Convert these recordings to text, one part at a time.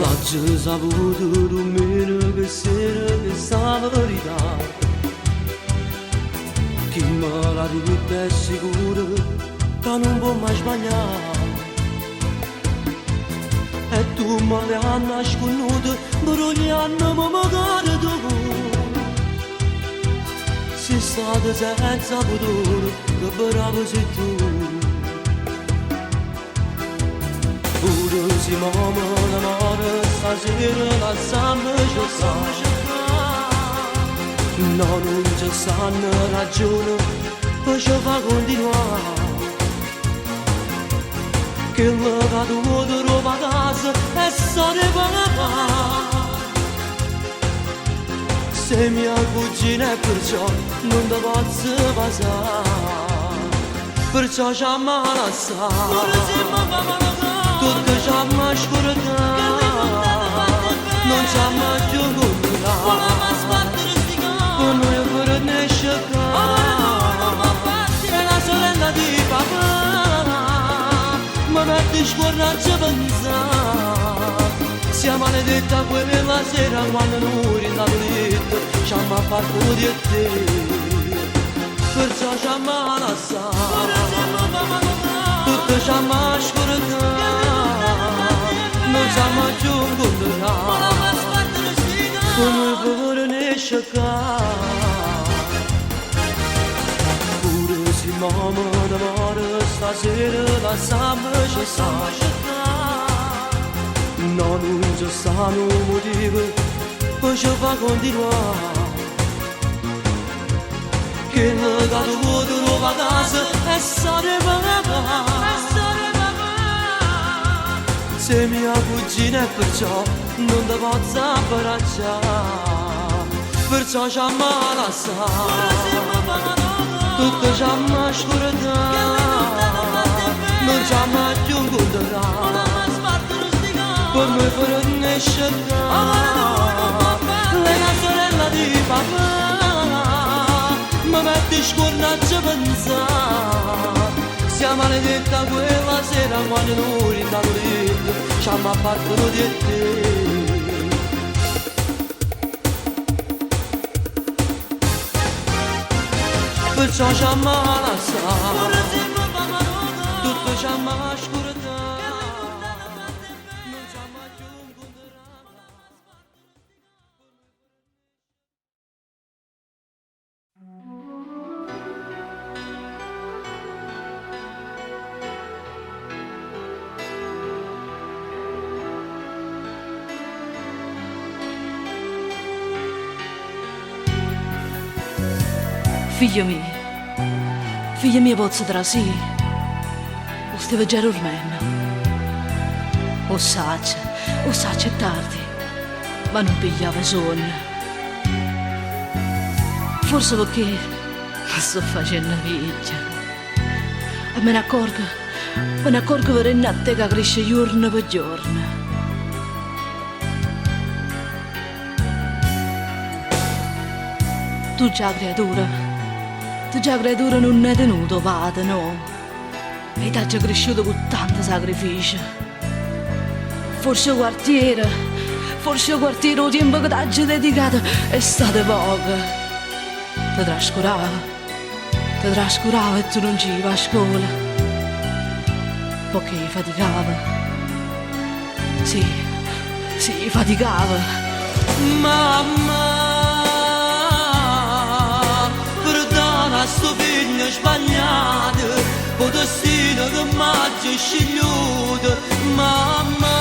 L'ha saputo rumore che sera che sta verità. Chi me l'ha detto è sicuro che non può mai sbagliare. E tu me l'hai nasconuto, però gli anni mi magari tu. Sei stata senza futuro, che bravo sei tu. Pure se mamma d'amore stasera la sanno ci sa. No, non ci sanno ragione per ci fa continuare. Che la caduta roba a casa e sale papà. Sei mia cugina e perciò non ti posso passare. Perciò ci ammalassa. Tutto ci amma scordata, non ci amma più controllata. Per noi per ne scegliere, è la sorella di papà. Ma per ti scordarci pensare, sia maledetta quella sera quando noi rindato letto, ci amma fatto di te, perciò ci amma lasciato. Tutto ci amma scordata, non ci amma più controllata. Per noi per ne scegliere. Pure se mamma d'amore stasera la sanno ci sa. No, non ci stanno motivi per ci fa continuare. Che la caduta nuova casa è stata papà. Sei mia cugina e perciò non ti posso abbracciare. Perciò ci ammalassa, tutto ci amma scordata, non ci amma più incontrata. Per noi per ne scegliere, lei è la sorella di papà. Ma metti scornacci a pensare, sia maledetta quella sera quando noi rindato letto, ci amma fatto di te. Perciò ci amma lasciato, tutto ci amma scordata, non ci amma più incontrata. Figlia mia pozza tra sì, o stai già dormendo, o saccia è tardi, ma non pigliava sonno, forse perché mi sto facendo figlia, e me ne accorgo per a te che cresce giorno per giorno. Tu già creatura non è tenuto, vada, no? E ti già cresciuto con tanto sacrificio. Forse il quartiere, il tempo che ti ha dedicato è stato poco. Ti trascurava e tu non ci vai a scuola. Perché faticava. Sì, faticava. Mamma, sto figlio sbagliato, o destino che m'ha scegliuto, mamma.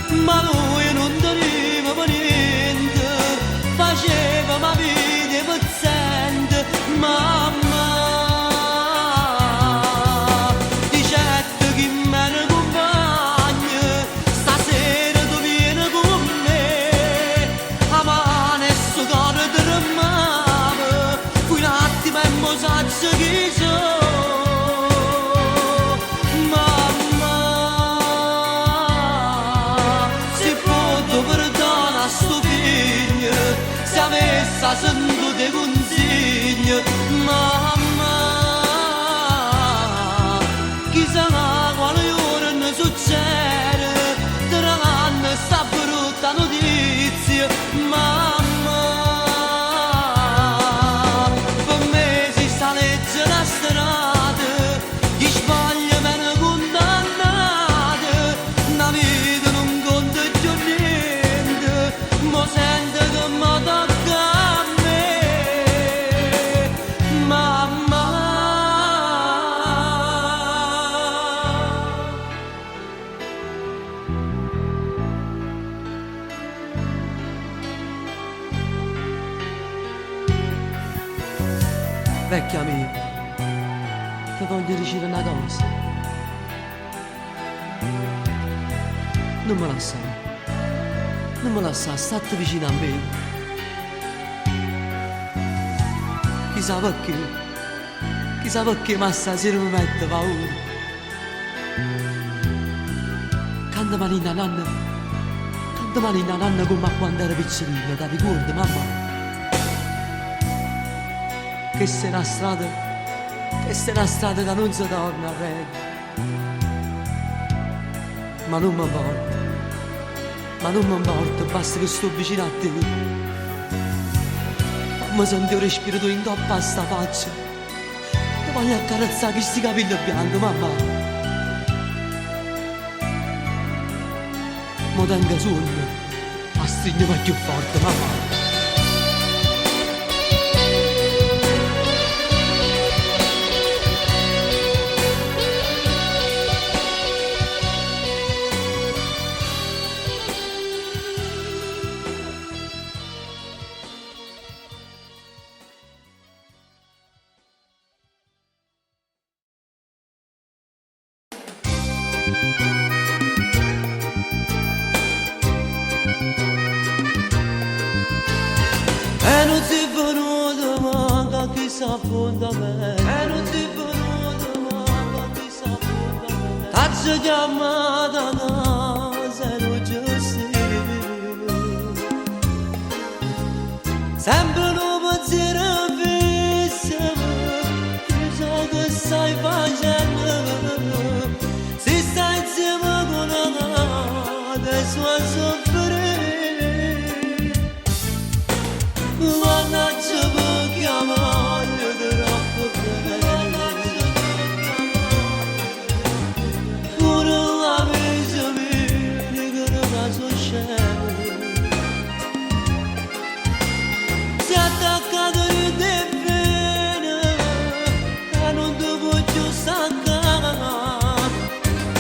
Ma lui non doveva per niente, faceva ma vita pezzente, mamma. Di certo che me ne compagna, stasera tu vieni con me, a mano e sto cuore ti tremava, fui un attimo e mo saccio chi sono, mamma. Se posso perdonare a sto figlio, se avesse sentito dei consigli, mamma. Chissà quale ora ne succede. vecchia mia, ti voglio dire una cosa. Non me la sa, state vicino a me. Chissà perché, ma stasera mi mette paura. Canta manina nanna come quando ero piccolina, ti ricordi mamma? Che se una strada che non si torna a reggere. Ma non mi importa, basta che sto vicino a te. Mi sento il respiro tuo intoppo a sta faccia. Ti voglio accarezzare questi capelli bianchi, mamma. Mo tenga sonno, ma stringermi più forte, mamma. E non ti venuto manca chi s'affonda me. E non ti venuto manca chi s'affonda me. T'ha chiamata a casa e non ci sei. Sempre un pensiero fisso, chissà che stai facendo. Se stai insieme con una adesso a soffrire. Mannaggia perché amare troppo bene. Pure la vita mia che non la so scena. Si è attaccato di te bene e non ti voglio staccare.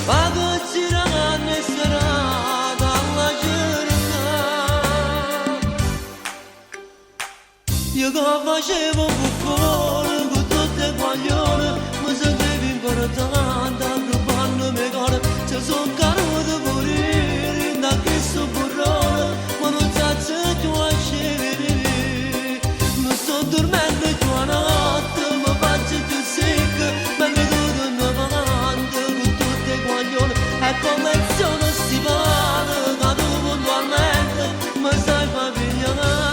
Ma che gira ne serata alla cerca. Io che facevo un buffone con tutte le guaglione, mi sentivo importante, aggruppando cuore. Se sono caduto a morire da questo burrone, ma non so se tu scendere. Non sto dormendo più a notte, mi faccio più secca, ma mi tutto avanti con tutte le guaglione. E come sono stivale, cado puntualmente, mi sai familiare.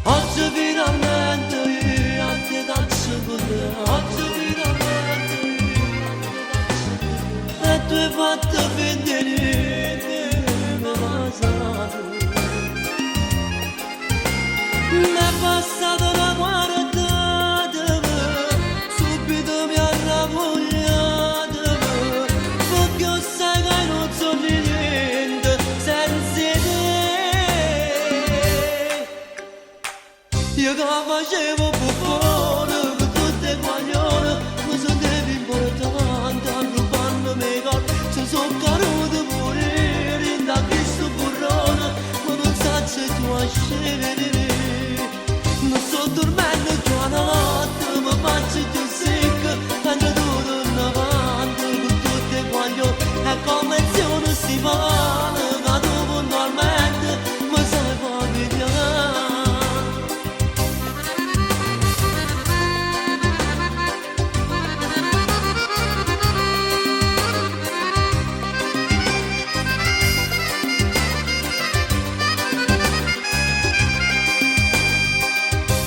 Oggi finalmente io a te faccio con te. Oggi finalmente io a te faccio con te. E tu hai fatto vedere che mi è passato. Mi è passata una guardata, subito mi ha ravogliato. Perché io sai che non so niente senza te. Io che facevo buffone con tutte le guaglione, mi sentivo importante, aggruppando-mi cuore. Se sono caduto a morire da questo burrone, ma non so se tu scendere. Non sto dormendo più a notte, mi faccio più secca, quando tutto avanti con tutte le guaglione. E come sono stivale, cado puntualmente, mi sai familiare.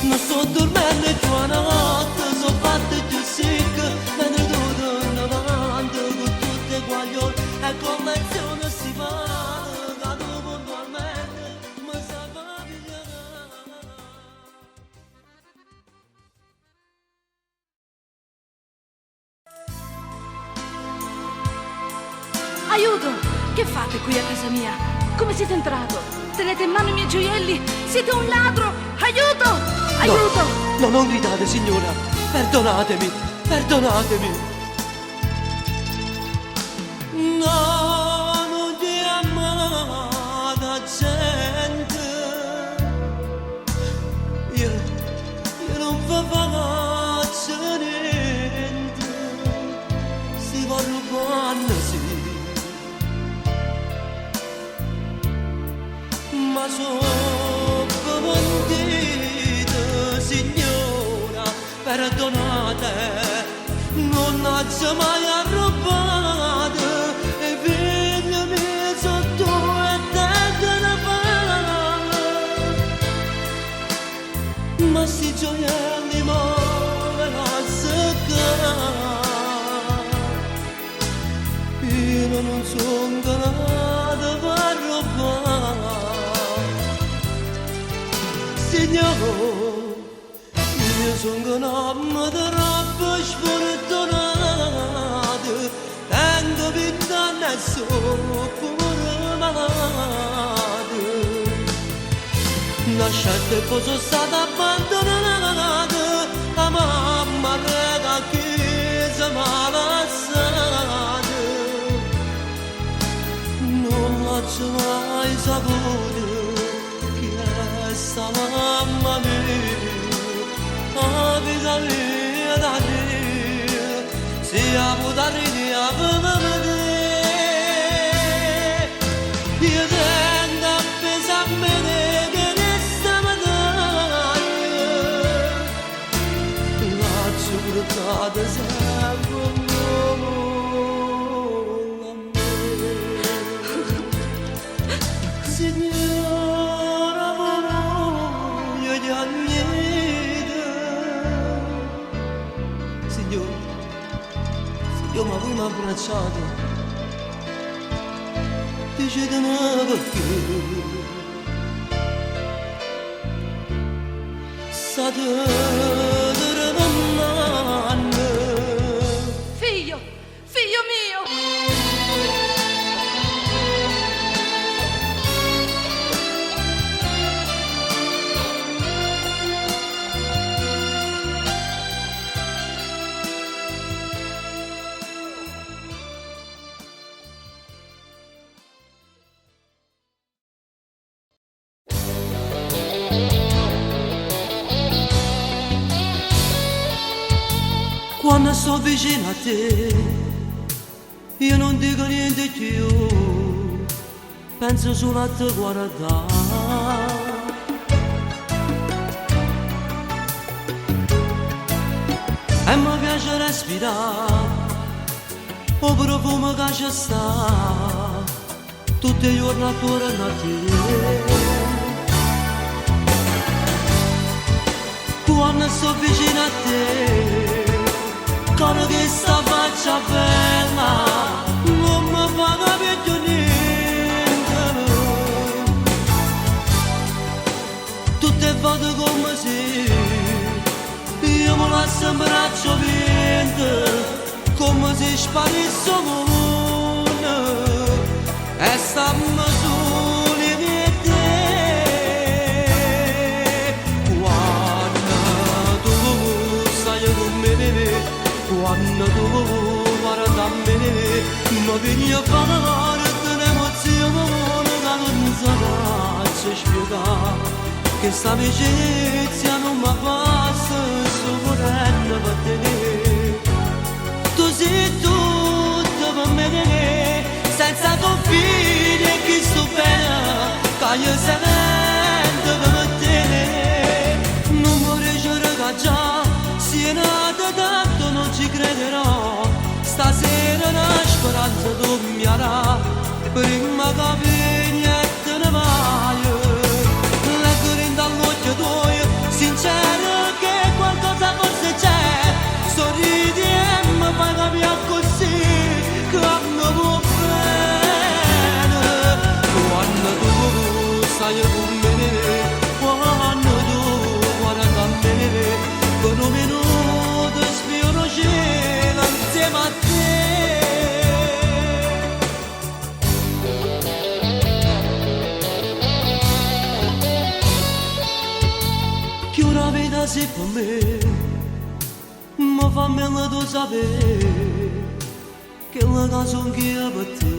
Non sto dormendo più a notte, sono fatta più secca, mentre tutto avanti con tutte le guaglione. E come sono si fa, cado puntualmente, mi sa familiare. Aiuto! Che fate qui a casa mia? Come siete entrato? Tenete in mano i miei gioielli? Siete un ladro! Aiuto! Aiuto! No, non gridate signora, perdonatemi, perdonatemi. No, non ti amata gente. Io perdonate, non ha mai arrabbiato e vegliami sotto e te ne fa. Ma si gioielli muove la secca, io non sono ganata per rubare. Signore, io sono ganata troppo sfortunata, tengo vent'anni e sono pure malata. Nascente e poi sono stata abbandonata, la mamma rega che si mi ha lasciata. Non l'ho mai saputo chi è sta mamma mia, la vita mia da Dio, siamo da ridere a vedere. Io tendo a pensare che ne stiamo dando, la giurata sempre un uomo. Signora, voglio gli agneti. Signor, ma voi mi abbracciate, dicetemi perché. State mamma. Figlio, figlio mio! Quando sto vicino a te, io non dico niente più, penso solo a te guardare. E mi piace respirare, il profumo che ci sta, tutti i giorni attorno a te. Quando sto vicino a te, con che sta faccia bella, non mi fa capire più niente. Tutte volte come se io mi lascio in braccio vento, come se sparisse il mondo e stiamo soli di te. Quando tu stai con me, quando tu guarda a me, mi vieni a fare un'emozione che non saprà spiegare, che sta amicizia non mi passa sovrano per te. Tu sei tutto per me, senza confini che sto bene, che io sento per te. Non vorrei giurare che già sia nata tanto, non ci crederò. Stasera una speranza dormirà, prima che vieni e te ne vai. Leggo dall'occhio tuo, sincero che qualcosa forse c'è. Sorridi e mi fai capire così che mi vuoi bene. Quando tu stai con me, quando tu guarda a me, con un minuto spiono cielo insieme a te. Che una vita sei per me, ma fammela tu sapere che la casa anch'io per te.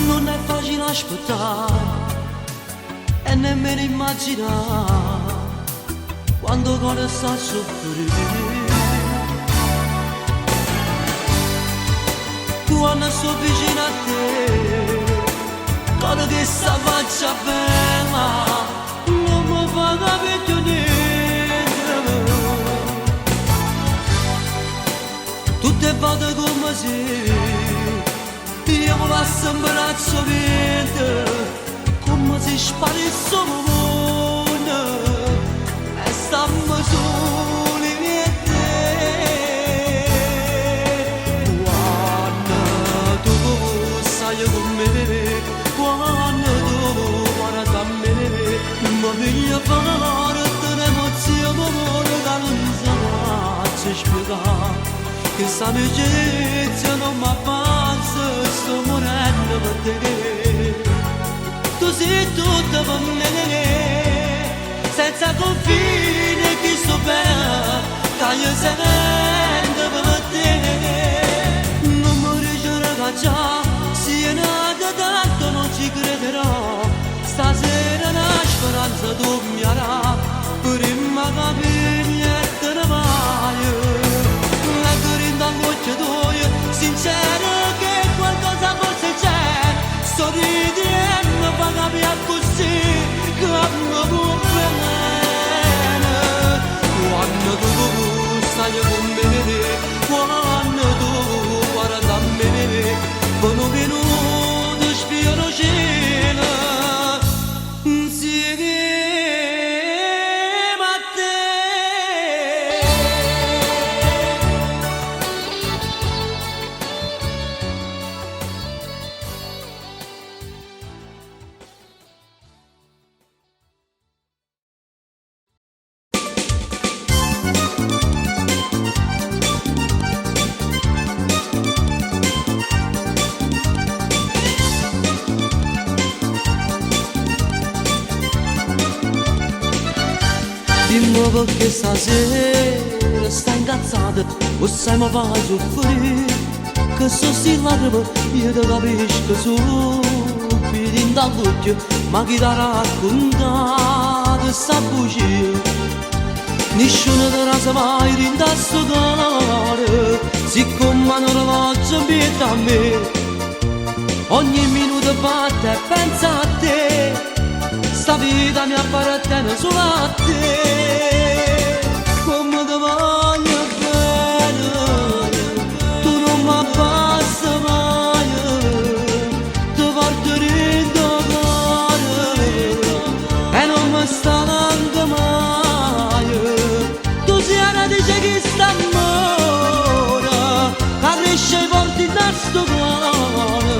Non è facile aspettare e nemmeno immaginare quando cuore sta a soffrire. Quando sto vicino a te, ora che sta faccia bella non mi fa capire più niente. Tutte volte come se io mi passo un braccio vento, come se sparisse un mondo e stiamo soli e te. Quando tu stai con me, quando tu guardi a me, mi voglio fare un'emozione che non so spiegare. Che sta amicizia non mi passa, sto morendo per te. Tu sei tutta per me, senza confine che sto bene, che io sento per te. Non mi riuscirò già, se è nata tanto non ci crederò. Stasera una speranza tu mi arà, prima che niente ne vai. Sincero che qualcosa forse c'è, sto ridendo, fa capire così che mi vuoi bene. Quando tu stai con me, quando tu guardi a me, buono venuto spiano cielo, insieme a te. Dimmi perché stasera stai incazzata o sai mi fai soffrire, che so sti lacrime io ti capisco subito in dall'occhio, ma chi ti ha raccontato sta bugia? Nessuno te la sa mai rinda sto cuore, siccome un orologio invita a me, ogni minuto batte e pensa a te. Sta vita mi appartiene solo a te, come ti voglio bene, tu non mi abbassi mai, ti porto in tuo cuore e non mi stanco mai. Tu sei una dice che sta amore, che cresce i porti in sto cuore,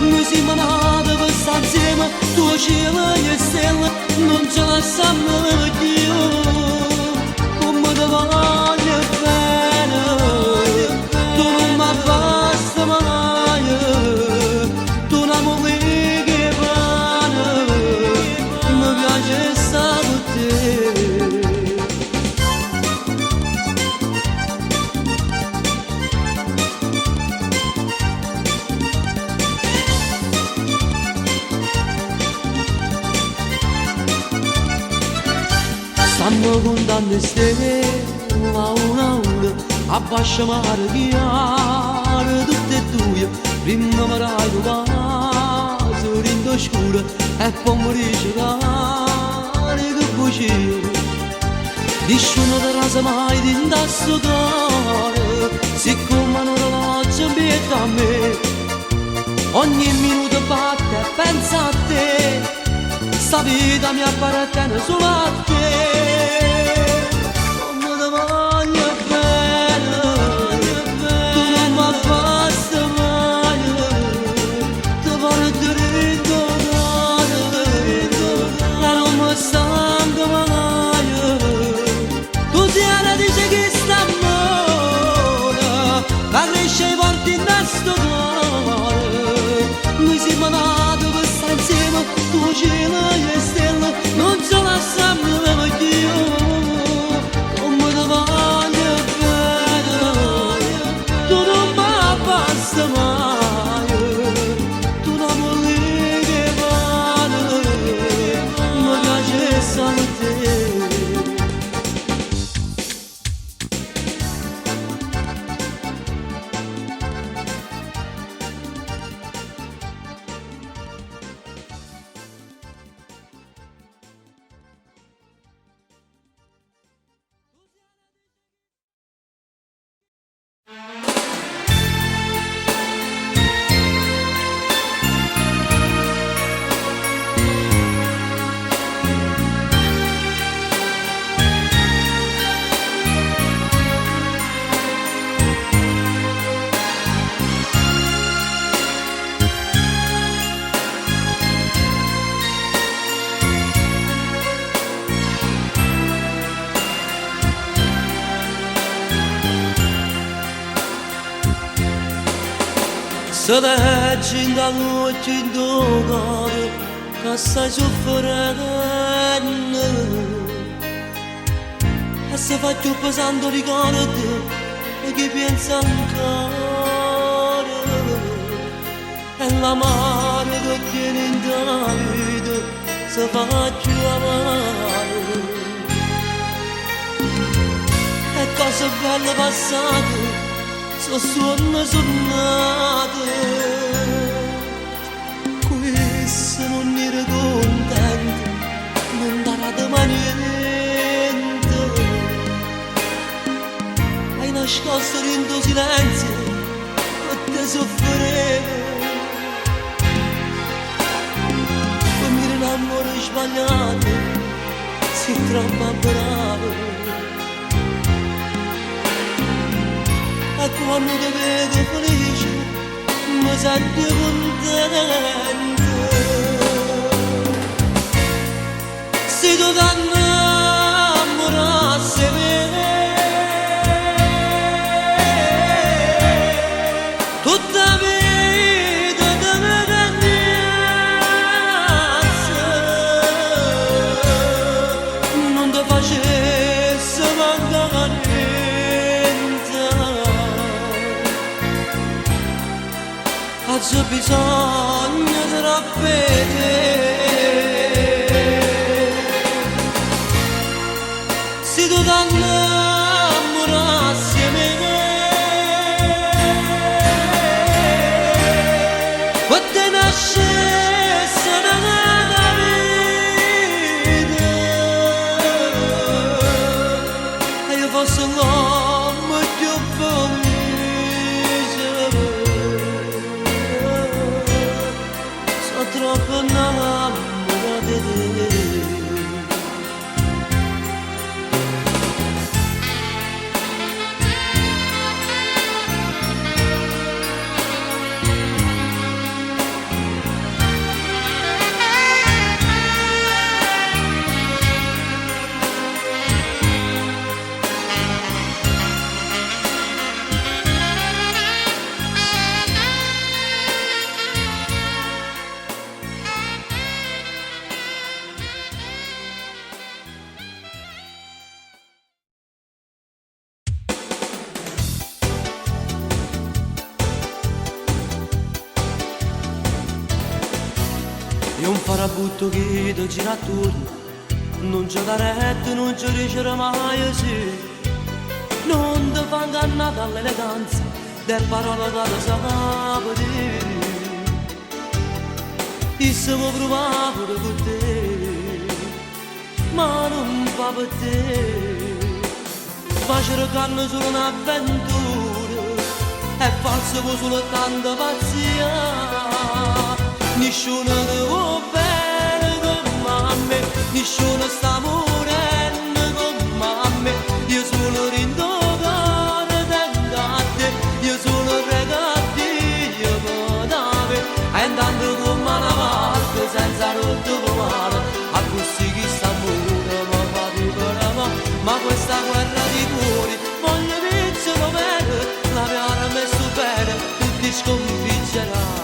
noi siamo nati per stare insieme. Tu cielo e stelle non ce la sanno più, come ti voglio bene, tu non mi abbassi mai, tu non mi che pane, mi piace stare con te. Stanno contando stelle a una, abbascia mare chiaro tutte e due, prima mi dai tu caso rindo scuro e poi mi dici che bugie. Nessuno te la sa mai di sto cuore, siccome un orologio invita a me, ogni minuto batte e pensa a te. Sta vita mi appartiene solo a te, come ti voglio bene, tu non mi abbassi mai, ti porto in tuo cuore e non mi stanco mai. Tu sei una dice che sta amore, che cresce i porti in sto cuore, noi siamo nati per stare insieme, tu cielo e stelle non ce la sanno più, come ti voglio bene, tu non mi abbassi mai, tu non mi che pane, mi piace solo te. se leggi in da notte in dolore che stai soffrendo e se fa più pesante ricordo e chi pensa ancora e l'amore che tiene in vita se fa più amare e cose belle passate sono suonate questo non era contento non darà mai niente hai nascosto dentro silenzio e te soffrivo poi mi innamoro sbagliato sei troppo bravo e quando ti vedo felice mi sento contento se tu ti innamorassi di me tutta la vita te ne cambiassi non ti facessi mancare c'è bisogno di ripetere se tu ti innamorassi di me e te nascesse una vita e io fossi l'uomo più felice troppo innamorata di te io un farabutto che ti gira attorno non c'è da retto, non ci riuscirà mai sì non ti fa ingannare dall'eleganza delle parole che ti sapeva dire io se vuoi provare pure con te ma non fa per te facere carne solo un'avventura è falso con solo tanta pazzia nessuno ti vuole bene come me, nessuno sta morendo come me, io sono rindogare dentro a te, io sono regattivo da me, e andando come una parte senza rotto male, a così chi sta morendo ma fa vivere ma questa guerra di cuori voglio vincere bene, la mia arma è bene, tutti sconfiggeranno.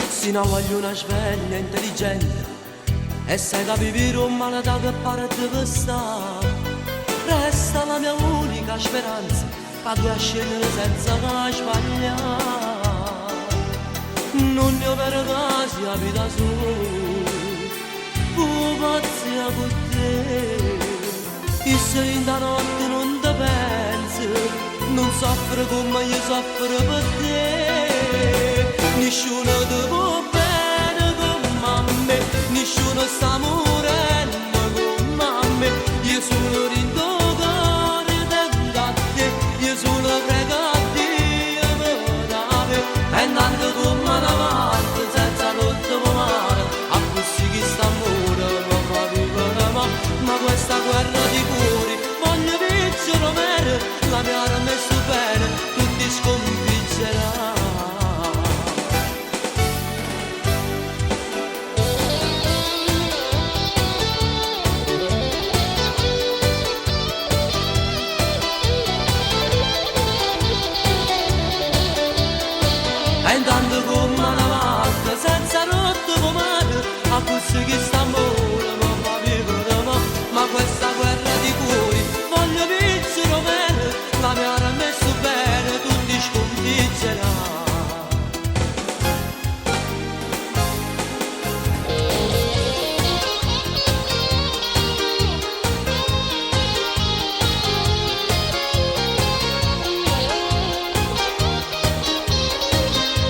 Se non voglio una sveglia intelligente e sai che vivere un male da che pare di questa resta la mia unica speranza che tu scegliere senza mai sbagliare non ne ho per casi la vita sua pazzia con te e se in da notte non ti pensi non soffro come io soffro per te nessuno ti può bene come me, nessuno sta morendo come me, io sono rindogare dentro a te, io sono pregativo da me, e andando come una parte senza rotto mare, a così chi sta morendo fa vivere ma questa guerra di cuori voglio vincere bene, la mia arma è bene, tutti sconfiggeranno.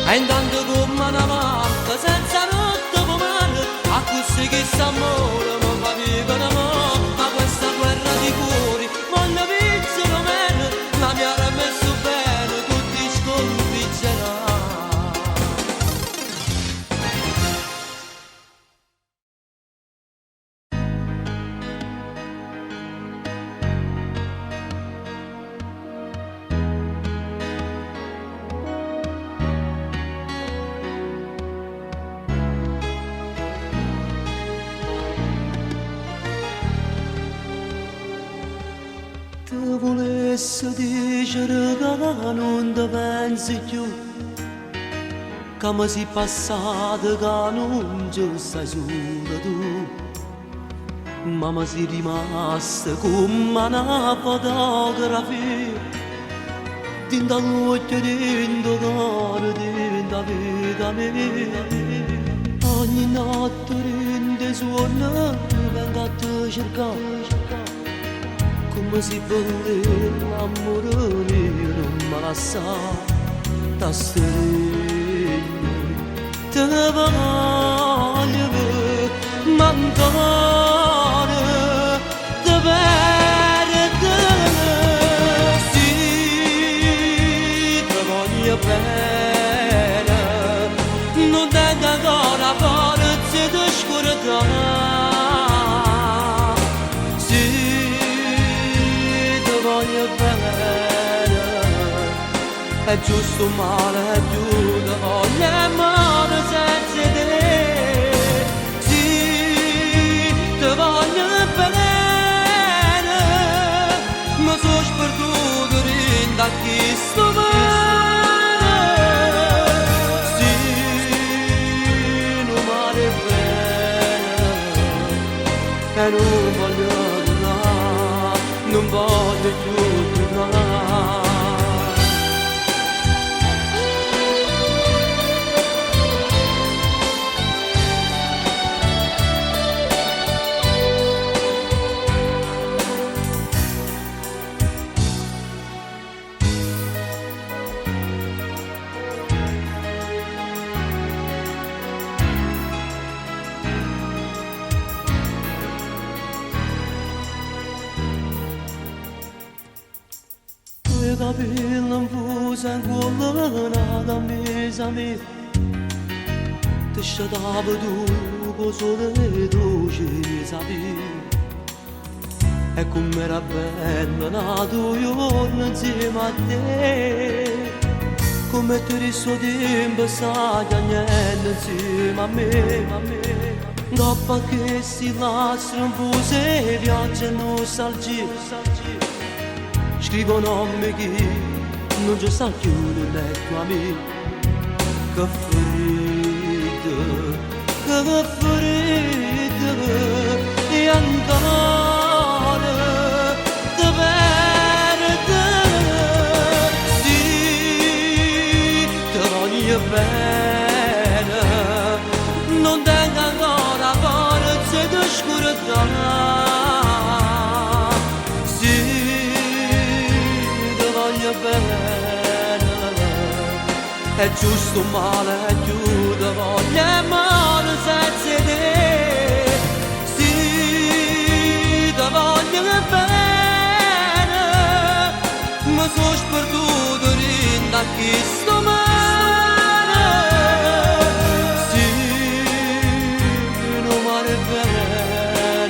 E intanto come una mamma senza rotto pomare, a così che s'amore non fa vivere mo', ma questa guerra di cuori voglio vincere meno, ma mi ha messo bene tutti sconfiggerà. Te volessi dire che non ti pensi più, che mi sei passato che non ci stai solo tu, ma mi sei rimasta come una fotografia, dentro l'occhio, dentro il cuore, dentro la vita mia. Ogni notte rende suono, vengo a te cercare, come si vuole l'amore mio non mi lascia da stare. Te voglio mancare, te perdere, sì, te voglio bene, non tengo ancora forza di scordare. È giusto male, è giusto voglia male senza te. Sì, te voglio bene, ma sono sperduto in da chi sto male. Sì, non male bene, e non voglio tornare, non voglio più tornare. Capillam fusen collanata a mesa me, te sciatava tu sole tu ci sapevi, e com'era bella nato giorno insieme a te, come tu riso tempo sai agnello insieme a me. Dopo che si lasciano fuse viaggia nostalgia, scrivo nomi che non ci sta più nel letto a me. Che freddo, e ancora te perdere. Sì, te voglio bene, non tengo ancora forza di scordare. È giusto male, è giusto voglia male senza te. Sì, te voglio bene, ma sono sperduto in da chi sto male. Sì, non male bene,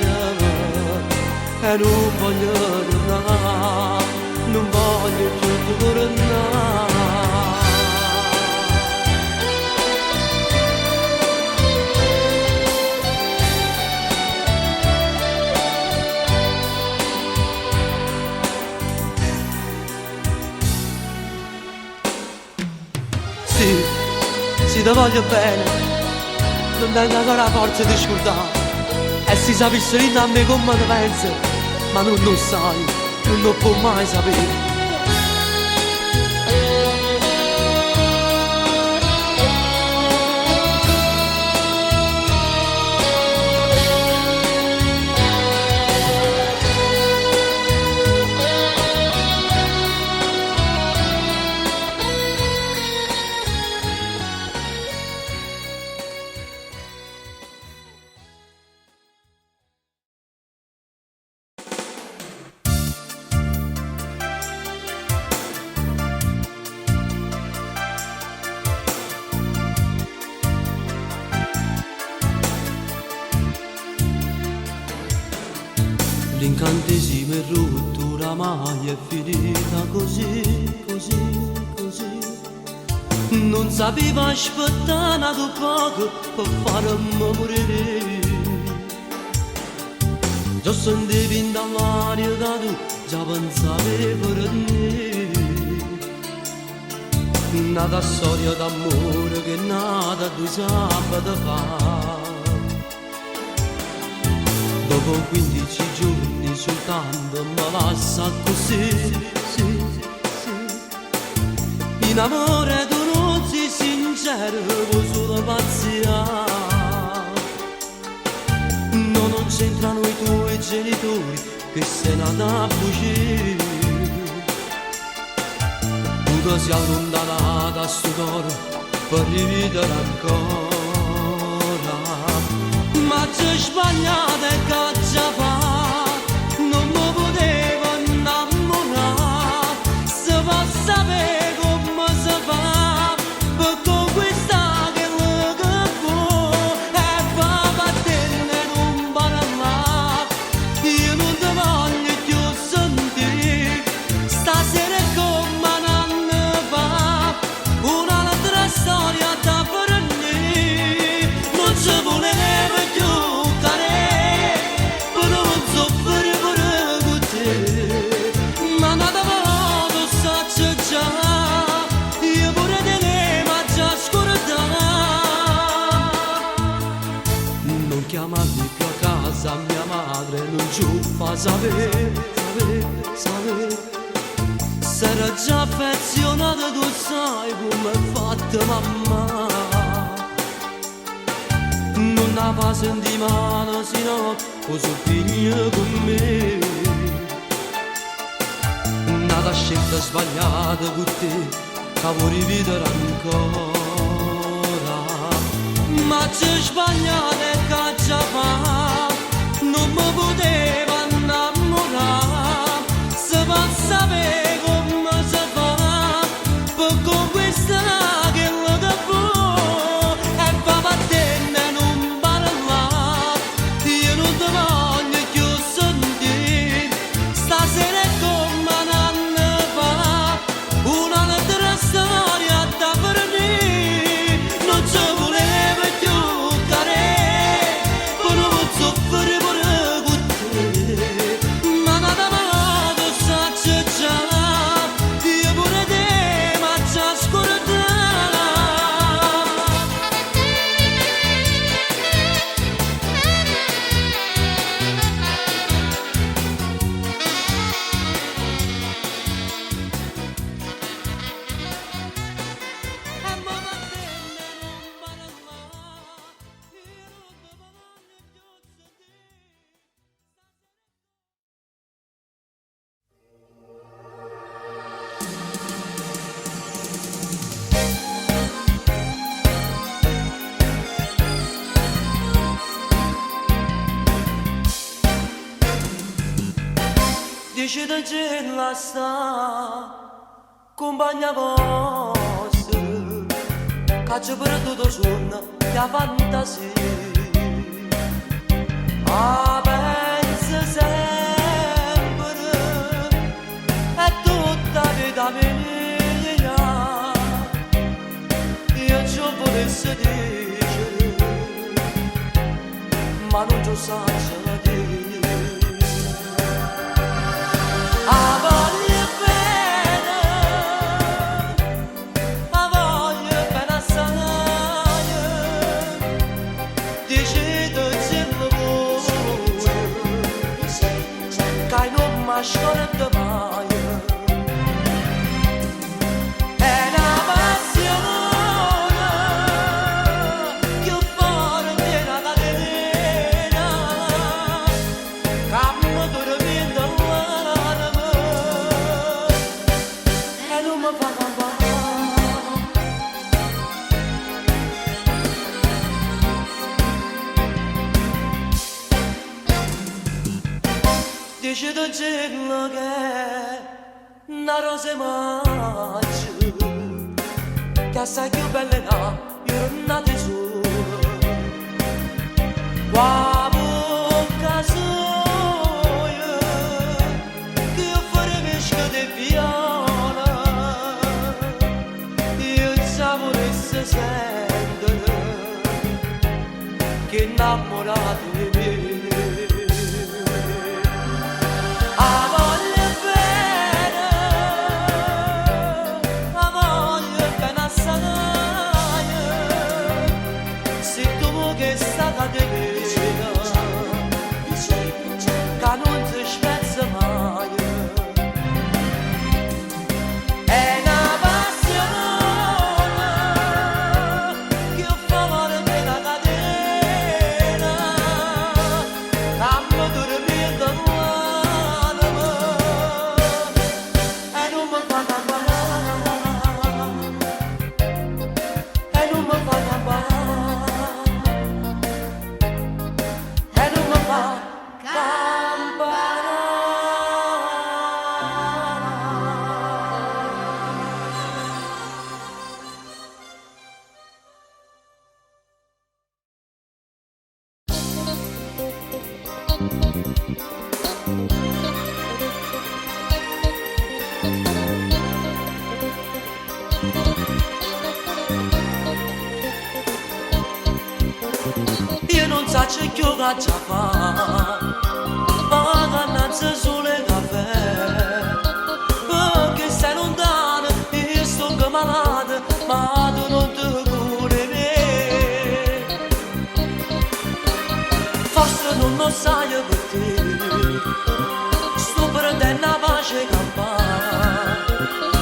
e non voglio tornare, non voglio più tornare. Sì, ti voglio bene, non tengo ancora la forza di scordare. E si sapesse a me come te pensi, ma non lo sai, non lo può mai sapere. L'incantesimo è rotto, oramai è finita così, così, così. Non sapeva aspettare un poco per farmi morire. Già sentivo in dall'aria da tu, già pensavi per me. Nata storia d'amore che è nata 2 sabati fa. Dopo 15 giorni soltanto mi lascia così, sì, sì. In amore tu non sei sincero, vuoi solo pazzia. No, non c'entrano i tuoi genitori che sei nata a bugie. Tu ti sei allontanata a sto cuore per rivivere ancora. Ma c'è sbagliato e che già fa, non mi potevo innamorare. Se può sapere come si fa per conquistare quello che vuoi. E fa batterne non parlare, io non ti voglio più sentire. Stasera è come un anno fa, un'altra storia da fornire. Non ci voleva chiamarmi più a casa, mia madre non ci fa sapere, sapere. S'era già affezionata, tu sai come è fatta mamma. Non la fa sentire male, sino con suo figlio con me. Nata scelta sbagliata con te, che vuoi rivivere ancora. Ma c'è sbagliato e che già fa, non mi poteva innamorare. Se può sapere come si fa per conquistare quello che vuoi. E fa batterne non parlare, io non ti voglio più sentire. Stasera è come un anno fa, un'altra storia da fornire. Non ci voleva dice da gela sta compagna vostra che ci per tutto giorno la fantasia. Ah, pensa sempre è tutta vita mia. Io ci volessi dire ma non ci saggio dire. A voglio bene assai, decido cielo voi, che non mi ascolta mai. È una passione che fuori di una catena, che mi dormiendo all'anima e non mi fa campare. Dice da cielo che è una rosa maggio, che assai più bella è una giornata sola. Qua bocca soia si sentono che innamorati di me. A voglia bene assai, se tu che sta cadendo, che non si spezza mai. È una passione che fa male per la catena, amo dormire da l'anima e non mi fa campare, e non mi fa campare, e non mi fa campare. Io non so che faccia fa, ma cannazza sole caffè, perché sei lontano e sto che malato, ma tu non ti curi me. Forse non lo sai perché sto perdendo la pace campana,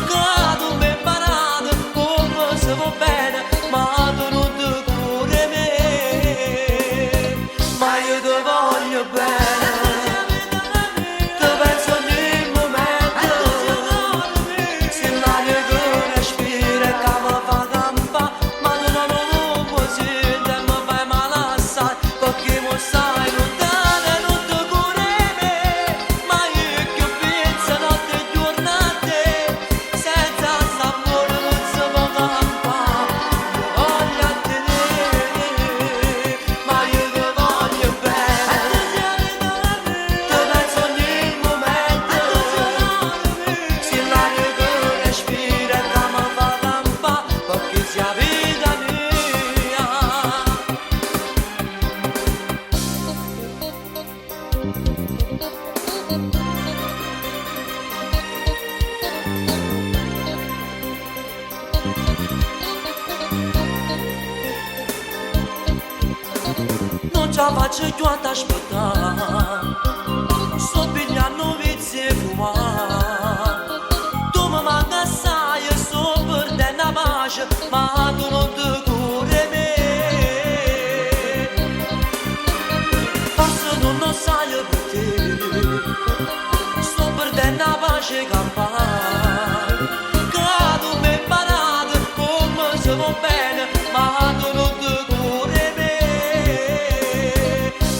che tu mi hai imparato come si va bene, ma tu non ti curi me. Ma io ti voglio bene, ti penso ogni momento, se l'aria che respira e che mi fa campare, ma tu non lo puoi sentire, mi fai male assai, perché mi stai lontano e non ti curi me. Ma io che penso notte e giorno a te, senza sapore non si può campare, io voglio tenere, ma io ti voglio bene, ti penso ogni momento, se l'aria che respira e che mi fa campare, perché sia vita mia. Non ce la faccio più ad aspettare, sto pigliando vizi e fumare. Tu mi manca assai e sto perdendo la pace, ma tu non ti curi me. Forse non lo sai perché sto perdendo la pace campana, che tu mi hai imparato come si va bene, ma tu non ti curi me.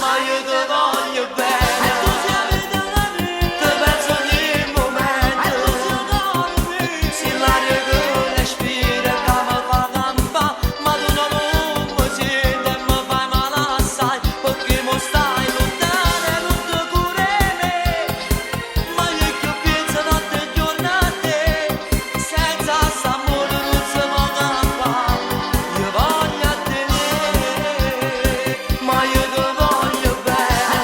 Ma io ti voglio bene, ti penso ogni momento, se l'aria che respira e che mi fa campare, ma tu non lo puoi sentire e mi fai male assai, perché mi stai lontano e non ti curi me. Ma io che penso notte e giorno a te, senza sapore non si può campare, io voglio tenere, ma io ti voglio bene,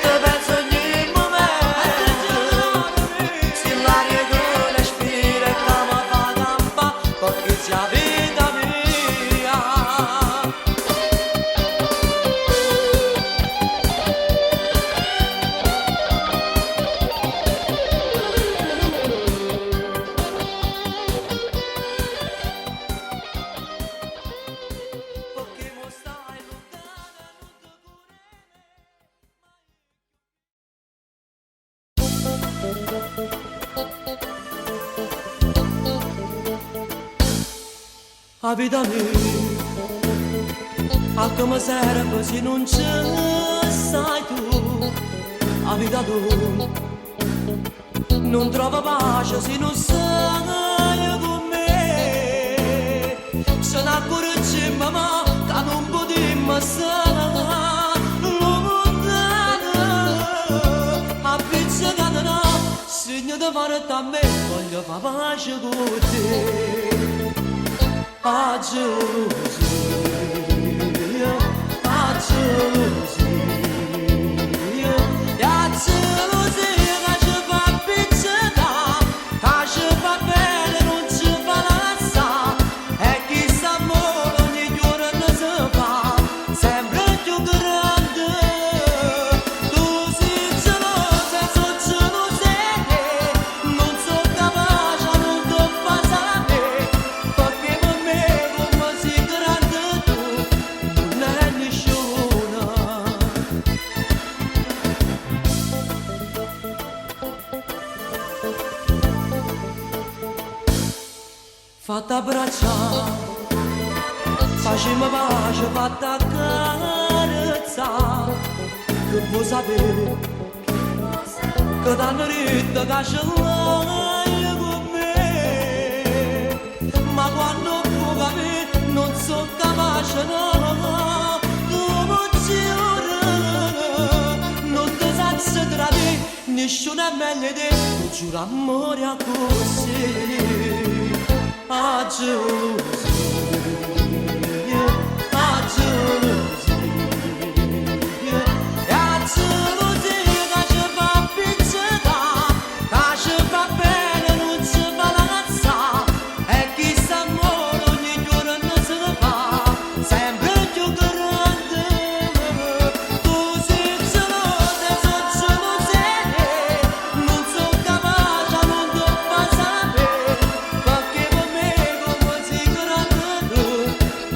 ti penso ogni momento, se l'aria che respira e che mi fa campare, perché sia vita mia. Perché mi stai lontano e non ti curi. A vita mia, a come serve se non ci sai tu, a vita tua, non trovo pace se non sei con me. Se ne accorgiamo ma che non potremmo stare lontano, a pizzicata no, segno di fare a me, voglio fare pace con te. a gelosia, a gelosia, e a gelosia ca ci fa piccica, ca ci fa bene non ci fa lassa, e chi s'amore ogni giorno si fa sempre più grande. Tu sei gelosa, sono gelosa, non sono capace, non ti fa sapere, perché per me come sei grande tu non è nessuno. Fatta abbracciare, facciamo pace, fatta accarezzare, che vuoi sapere, che t'hanno detto che ce l'hai con me, ma quando tu capi non sono capace, no, tu non ci non ti sai tradire, nessuno è meglio di te, non giuro amore a così. A gelosia, a gelosia, e a gelosia che ci fa piccica, che ci fa bene non ci fa lassa, e chi s'amore ogni giorno si fa sempre più grande. Tu sei gelosa, sono gelosa, non sono capace, non ti fa sapere, perché per me come sei grande tu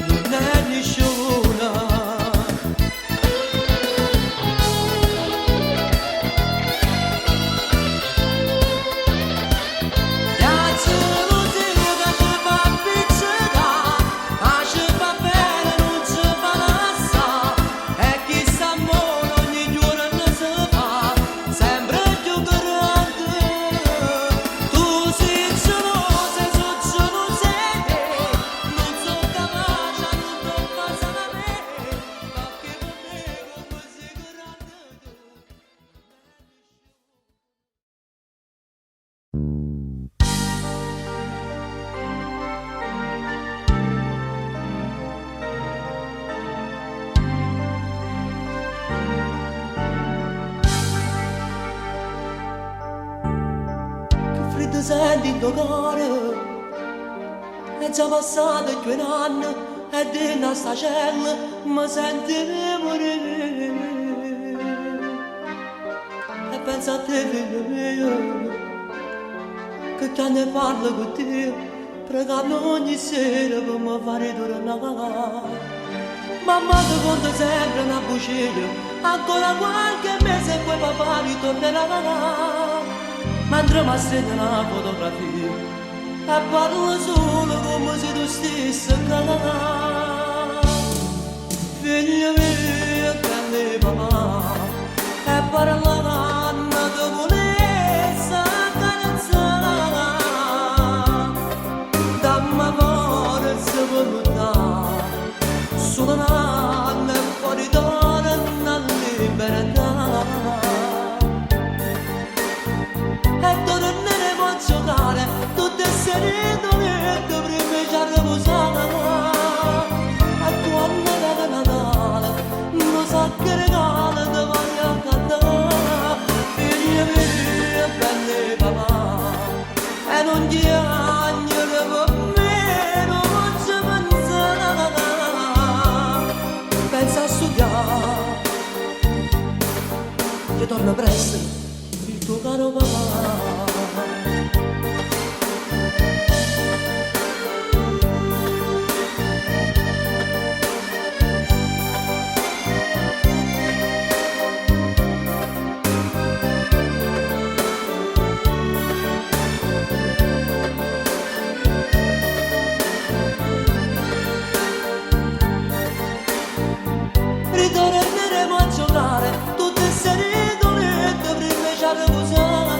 non è nessuno. E a gelosia che ci fa piccica, che ci fa bene non ci fa lassa, e chi s'amore ogni giorno si fa sempre più grande. Tu sei gelosa, sono gelosa, non sono capace, non ti fa sapere, perché per me come sei grande tu. Che freddo senti in tuo cuore, è già passato 2 anni e dentro sta cella mi senti morire. E pensa a te figlio mio, che quando parlo con te, pregando ogni sera per mi fare tornare. Mamma ti conta sempre una bucina, ancora qualche mese e poi papà ritornerà. Mentre mi stringe una fotografia e parlo solo come se tu stessi qua. Figlio mio, grande papà, e parlando di volesse accarezzare, dammi forza per lottare, solo un anno e fuori torna a libertà. E torneremo a giocare tutte serenamente prima di riposare. E quando era Natale non sa che regalo ti voglio cantare. Figlia mia, belle papà, e non ti agnere per me, non ci pensare. Pensa a studiare, che torna presto il tuo caro papà. Ritorneremo a giocare tutte serenamente prima di riposare.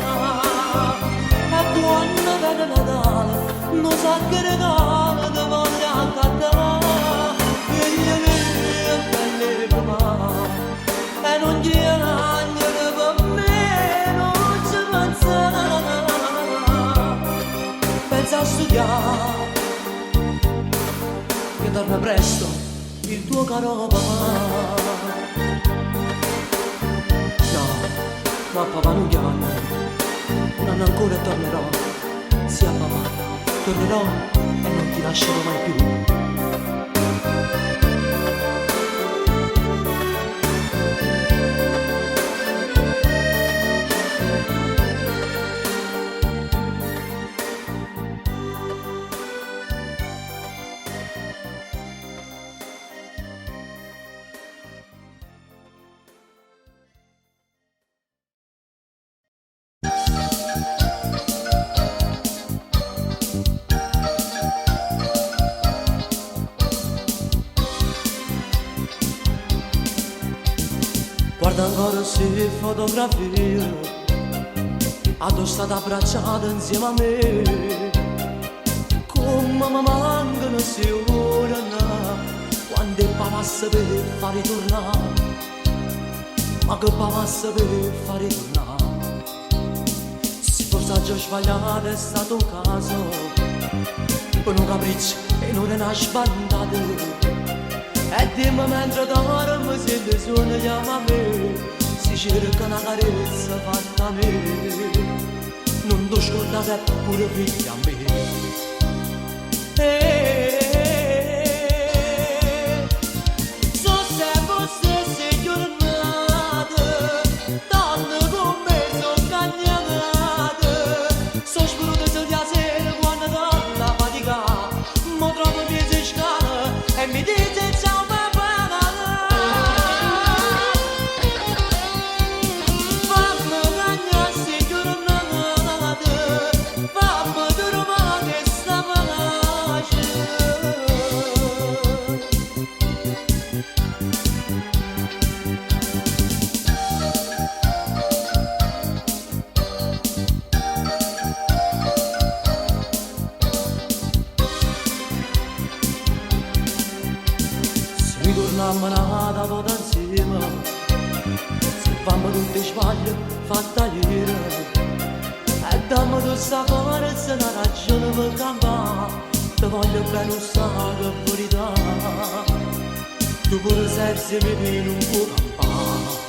E quando viene Natale non sa che regalo ti voglio accattare. Figlia mia, belle papà, e non ti agnere per me, non ci pensare. Pensa a studiare, che torna presto il tuo caro papà. No, ma papà non chiama, un anno ancora e tornerò. Sì, a papà, tornerò e non ti lascerò mai più. Guarda ancora se fotografie addossate abbracciate insieme a me, come mi mancano se ora quando il papà per far ritornare, ma che papà per far ritornare. Se forse ha già sbagliato è stato un caso, per un capriccio e non è una sbandata. E dimmi mentre dormo se le suono chiama a me, si cerca una carezza fatta a me, non ti scordate pure figlia a me. So se fosse se giornate, donne con me sono cagnate, so spruto se di sera quando torno a faticare, mi trovo piedi in scala e mi dice ciao. Ammanata tutta insieme, se fammi tutti sbagli fatta ieri, e dammi tu sta forza una ragione per campare, ti voglio bene un sacco fuori da, tu pure sei se mi vieni un po' campare.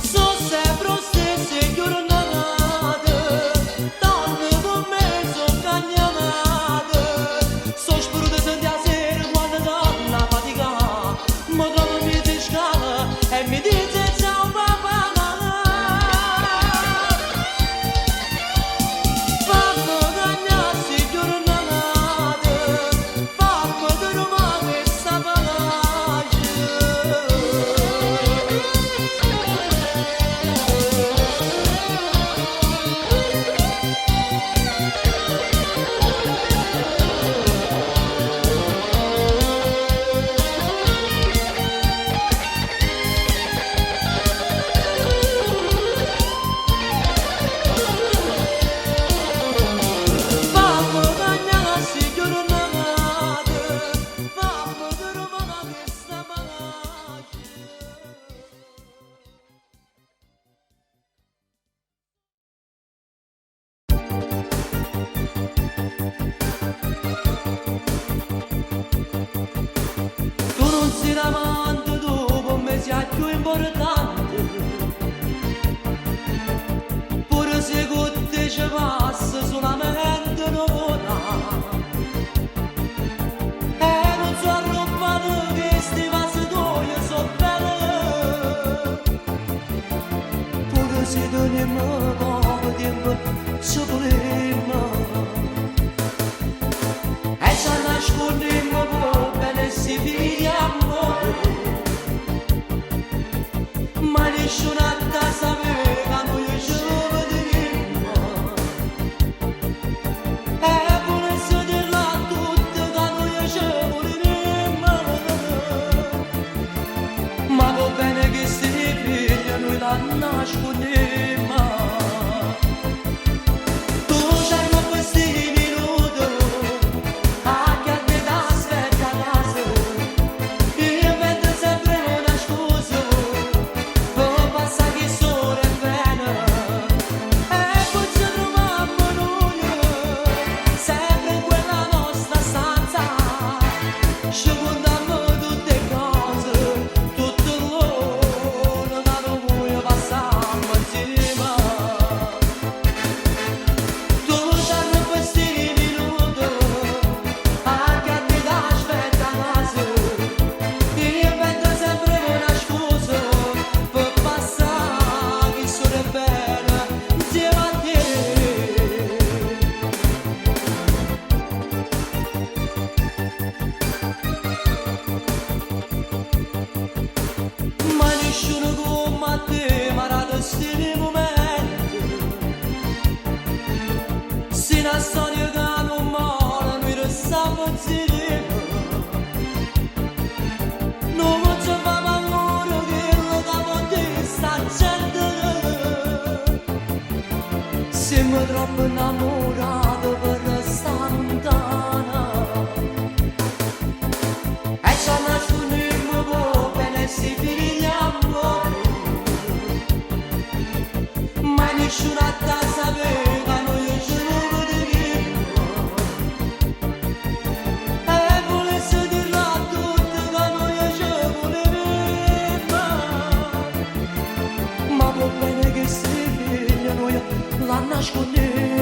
So sempre stesse giornate, donne con me sono cagnate, so spruto se di sera quando torno a faticare, mi trovo piedi in scala e mi dice ciao papà. Fammi cagnare se giornate, fammi dormire questa pace. Tu non sei l'amante, tu per me sei più importante, pure se con te ci passa solamente un'ora, e non so arrabbiato che sti passatori sono belle, pure se teniamo poco tempo ci vogliamo, e ci nascondiamo bene si vediamo, ma nessuno a casa vera noi ci vedremo, e volessi dirla a tutti che noi ci moriremo, ma va bene che sti figli noi la nascondiamo. Tu storia che non mola, noi restiamo insieme. Non facciamo ancora quello che vuol dire sta gente. Siamo troppo innamorati per restare lontana. E ci nascondiamo bene si finiamo. Ma nessuno a te sapeva, noi ci vedremo. E volesse dirlo a tutti che noi ci volevamo. Ma va bene che si figlia noi la nascondiamo.